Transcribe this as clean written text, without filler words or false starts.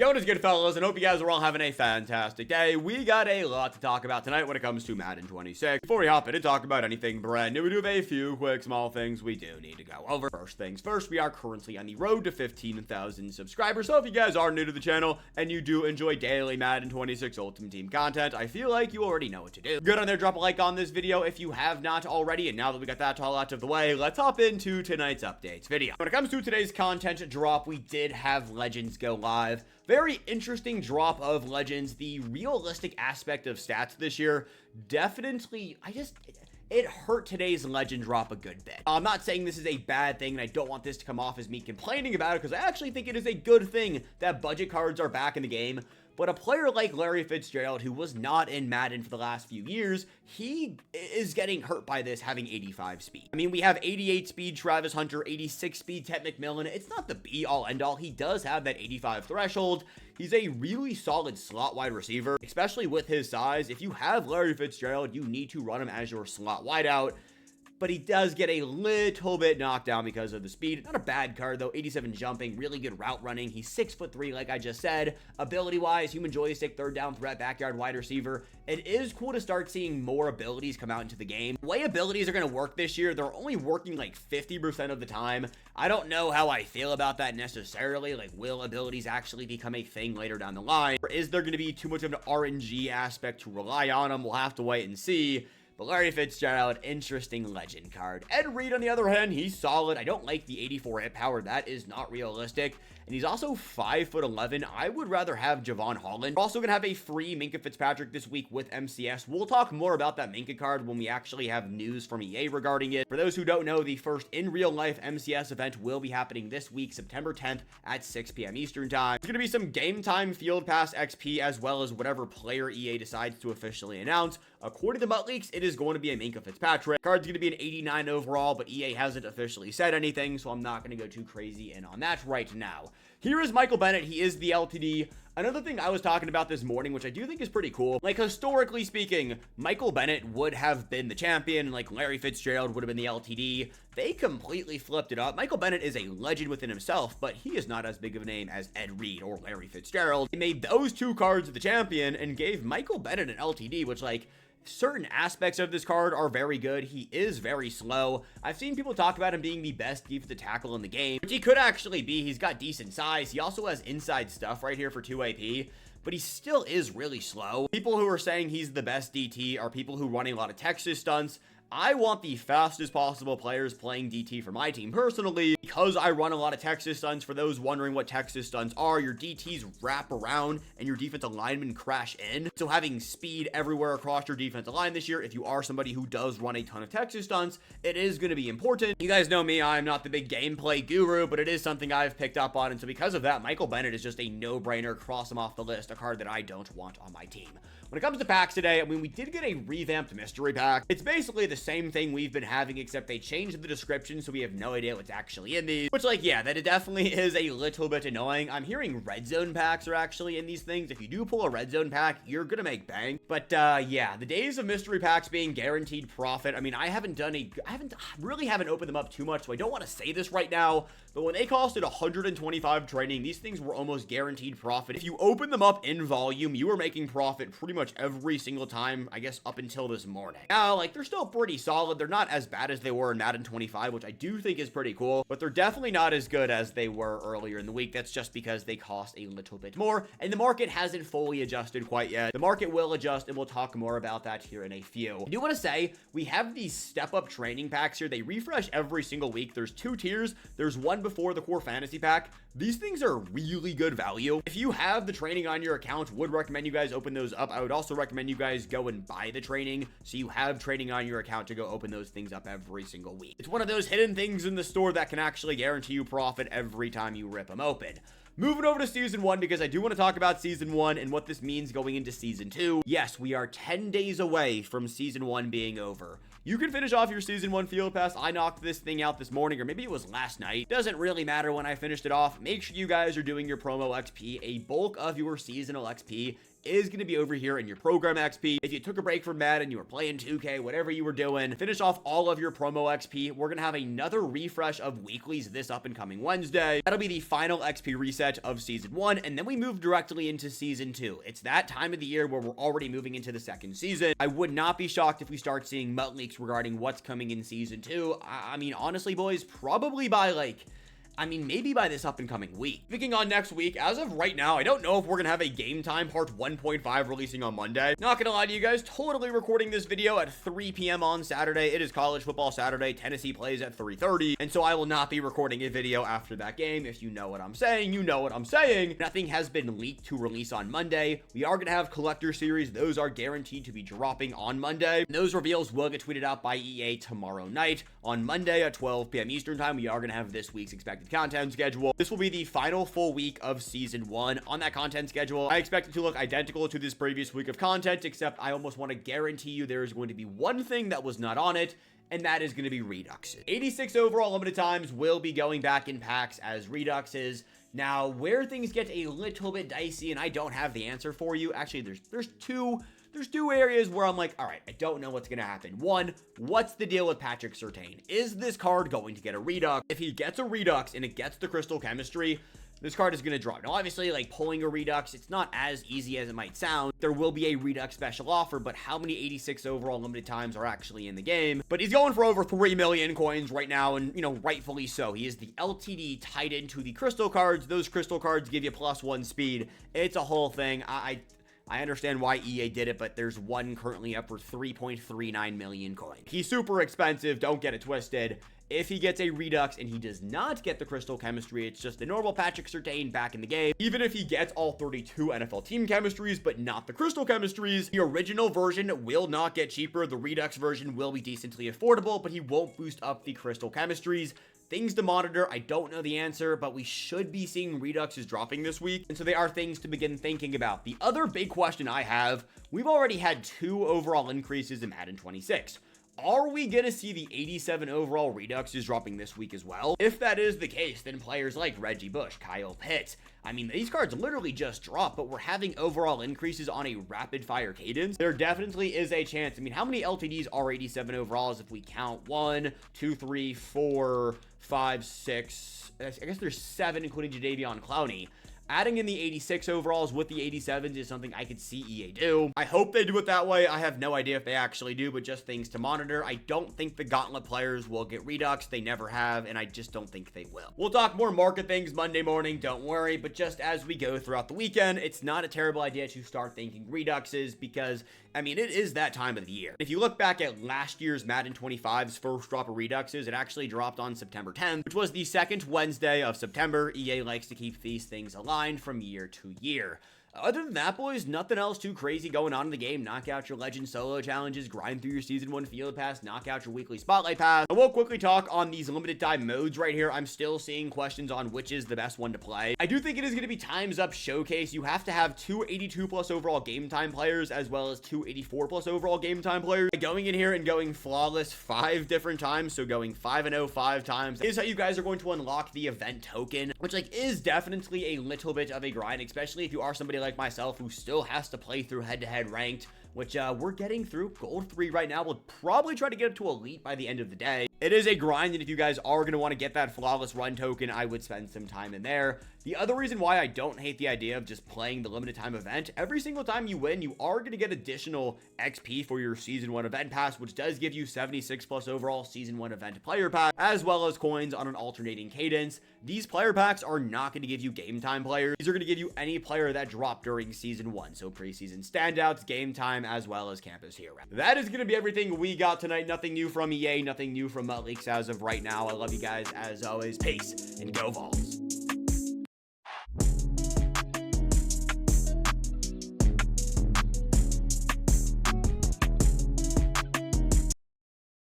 Yo, what is good, fellas, and hope you guys are all having a fantastic day. We got a lot to talk about tonight when it comes to Madden 26. Before we hop in and talk about anything brand new, we do have a few quick small things we do need to go over. First things first, we are currently on the road to 15,000 subscribers, so if you guys are new to the channel and you do enjoy daily Madden 26 Ultimate Team content, I feel like you already know what to do. Good on there, drop a like on this video if you have not already, and now that we got that all out of the way, let's hop into tonight's updates video. When it comes to today's content drop, we did have Legends go live. Very interesting drop of Legends. The realistic aspect of stats this year definitely, it hurt today's Legend drop a good bit. I'm not saying this is a bad thing, and I don't want this to come off as me complaining about it, because I actually think it is a good thing that budget cards are back in the game. But a player like Larry Fitzgerald, who was not in Madden for the last few years, he is getting hurt by this having 85 speed. I mean, we have 88 speed Travis Hunter, 86 speed Ted McMillan. It's not the be-all, end-all. He does have that 85 threshold. He's a really solid slot wide receiver, especially with his size. If you have Larry Fitzgerald, you need to run him as your slot wideout. But he does get a little bit knocked down because of the speed. Not a bad card, though. 87 jumping, really good route running. He's 6'3", like I just said. Ability-wise, human joystick, third down threat, backyard wide receiver. It is cool to start seeing more abilities come out into the game. The way abilities are going to work this year, they're only working like 50% of the time. I don't know how I feel about that necessarily. Like, will abilities actually become a thing later down the line? Or is there going to be too much of an RNG aspect to rely on them? We'll have to wait and see. But Larry Fitzgerald, interesting Legend card. Ed Reed, on the other hand, he's solid. I don't like the 84 hit power. That is not realistic. And he's also 5'11". I would rather have Javon Holland. We're also going to have a free Minkah Fitzpatrick this week with MCS. We'll talk more about that Minkah card when we actually have news from EA regarding it. For those who don't know, the first in real life MCS event will be happening this week, September 10th at 6 p.m. Eastern time. There's going to be some game time field pass XP as well as whatever player EA decides to officially announce. According to Mutt Leaks, it is going to be a Minkah Fitzpatrick. Card's going to be an 89 overall, but EA hasn't officially said anything, so I'm not going to go too crazy in on that right now. Here is Michael Bennett. He is the LTD. Another thing I was talking about this morning, which I do think is pretty cool, like historically speaking, Michael Bennett would have been the champion, and like Larry Fitzgerald would have been the LTD. They completely flipped it up. Michael Bennett is a legend within himself, but he is not as big of a name as Ed Reed or Larry Fitzgerald. They made those two cards the champion and gave Michael Bennett an LTD, which like, certain aspects of this card are very good. He is very slow. I've seen people talk about him being the best defensive tackle in the game, which he could actually be. He's got decent size. He also has inside stuff right here for 2 AP, but he still is really slow. People who are saying he's the best DT are people who run a lot of Texas stunts. I want the fastest possible players playing DT for my team personally, because I run a lot of Texas stunts. For those wondering what Texas stunts are, your DTs wrap around and your defensive linemen crash in. So having speed everywhere across your defensive line this year, if you are somebody who does run a ton of Texas stunts, it is going to be important. You guys know me, I'm not the big gameplay guru, but it is something I've picked up on. And so because of that, Michael Bennett is just a no-brainer. Cross him off the list, a card that I don't want on my team. When it comes to packs today, I mean, we did get a revamped mystery pack. It's basically the same thing we've been having, except they changed the description, so we have no idea what's actually in these. Which, like, yeah, that it definitely is a little bit annoying. I'm hearing red zone packs are actually in these things. If you do pull a red zone pack, you're gonna make bank. But, yeah, the days of mystery packs being guaranteed profit, I mean, I really haven't opened them up too much, so I don't want to say this right now, but when they costed 125 training, these things were almost guaranteed profit. If you open them up in volume, you were making profit pretty much every single time, I guess, up until this morning. Now, like, they're still pretty solid. They're not as bad as they were in Madden 25, which I do think is pretty cool, but they're definitely not as good as they were earlier in the week. That's just because they cost a little bit more, and the market hasn't fully adjusted quite yet. The market will adjust, and we'll talk more about that here in a few. I do want to say, we have these step-up training packs here. They refresh every single week. There's 2 tiers. There's one before the core fantasy pack. These things are really good value. If you have the training on your account, would recommend you guys open those up. I would also recommend you guys go and buy the training so you have training on your account to go open those things up every single week. It's one of those hidden things in the store that can actually guarantee you profit every time you rip them open. Moving over to Season 1, because I do want to talk about Season 1 and what this means going into Season 2. Yes, we are 10 days away from Season 1 being over. You can finish off your Season 1 Field Pass. I knocked this thing out this morning, or maybe it was last night. Doesn't really matter when I finished it off. Make sure you guys are doing your promo XP. A bulk of your seasonal XP is going to be over here in your program XP. If you took a break from Madden, you were playing 2K, whatever you were doing, finish off all of your promo XP. We're going to have another refresh of weeklies this up and coming Wednesday. That'll be the final XP reset of season 1, and then we move directly into season 2. It's that time of the year where we're already moving into the second season. I would not be shocked if we start seeing MUT leaks regarding what's coming in season 2. I mean, honestly, boys, probably by maybe by this up and coming week. Speaking on next week, as of right now, I don't know if we're gonna have a Game Time Part 1.5 releasing on Monday. Not gonna lie to you guys, totally recording this video at 3 p.m. on Saturday. It is college football Saturday. Tennessee plays at 3:30, and so I will not be recording a video after that game. If you know what I'm saying, you know what I'm saying. Nothing has been leaked to release on Monday. We are gonna have collector series. Those are guaranteed to be dropping on Monday. Those reveals will get tweeted out by EA tomorrow night. On Monday at 12 p.m. Eastern time, we are gonna have this week's expected content schedule. This will be the final full week of season 1. On that content schedule, I expect it to look identical to this previous week of content, except I almost want to guarantee you there is going to be one thing that was not on it, and that is going to be Reduxs. 86 overall limited times will be going back in packs as Reduxs. Now, where things get a little bit dicey, and I don't have the answer for you, actually, there's two areas where I'm like, all right, I don't know what's going to happen. One, what's the deal with Patrick Surtain? Is this card going to get a Redux? If he gets a Redux and it gets the Crystal Chemistry, this card is going to drop. Now, obviously, like pulling a Redux, it's not as easy as it might sound. There will be a Redux special offer, but how many 86 overall limited times are actually in the game? But he's going for over 3 million coins right now, and, you know, rightfully so. He is the LTD tied into the crystal cards. Those crystal cards give you +1 speed. It's a whole thing. I understand why EA did it, but there's one currently up for 3.39 million coins. He's super expensive, don't get it twisted. If he gets a Redux and he does not get the Crystal Chemistry, it's just a normal Patrick Surtain back in the game. Even if he gets all 32 NFL team chemistries, but not the Crystal Chemistries, the original version will not get cheaper. The Redux version will be decently affordable, but he won't boost up the Crystal Chemistries. Things to monitor, I don't know the answer, but we should be seeing Reduxs dropping this week, and so they are things to begin thinking about. The other big question I have, we've already had 2 overall increases in Madden 26. Are we going to see the 87 overall Reduxs dropping this week as well? If that is the case, then players like Reggie Bush, Kyle Pitts, I mean, these cards literally just dropped, but we're having overall increases on a rapid-fire cadence. There definitely is a chance. I mean, how many LTDs are 87 overalls if we count 1, 2, 3, 4, 5, 6, I guess there's 7, including Jadeveon Clowney. Adding in the 86 overalls with the 87s is something I could see EA do. I hope they do it that way. I have no idea if they actually do, but just things to monitor. I don't think the Gauntlet players will get Redux. They never have, and I just don't think they will. We'll talk more market things Monday morning, don't worry, but just as we go throughout the weekend, it's not a terrible idea to start thinking Reduxes because, I mean, it is that time of the year. If you look back at last year's Madden 25's first drop of Reduxes, it actually dropped on September 10th, which was the second Wednesday of September. EA likes to keep these things alive from year to year. Other than that, boys, nothing else too crazy going on in the game. Knock out your Legend Solo challenges, grind through your Season 1 Field Pass, knock out your weekly Spotlight Pass. I will quickly talk on these limited time modes right here. I'm still seeing questions on which is the best one to play. I do think it is going to be Time's Up Showcase. You have to have 2 82+ overall game time players as well as 2 84+ overall game time players. Going in here and going flawless 5 different times, so going 5-0 5 times, is how you guys are going to unlock the event token, which is definitely a little bit of a grind, especially if you are somebody like myself who still has to play through head-to-head ranked, which we're getting through Gold 3 right now. We'll probably try to get up to Elite by the end of the day. It is a grind, and if you guys are going to want to get that flawless run token, I would spend some time in there. The other reason why I don't hate the idea of just playing the limited time event, every single time you win, you are going to get additional XP for your Season 1 event pass, which does give you 76+ overall Season 1 event player pack, as well as coins on an alternating cadence. These player packs are not going to give you game time players. These are going to give you any player that dropped during Season 1, so preseason standouts, game time, as well as campus hero. That is going to be everything we got tonight. Nothing new from EA, nothing new from MUT Leaks as of right now. I love you guys as always. Peace and go Vols.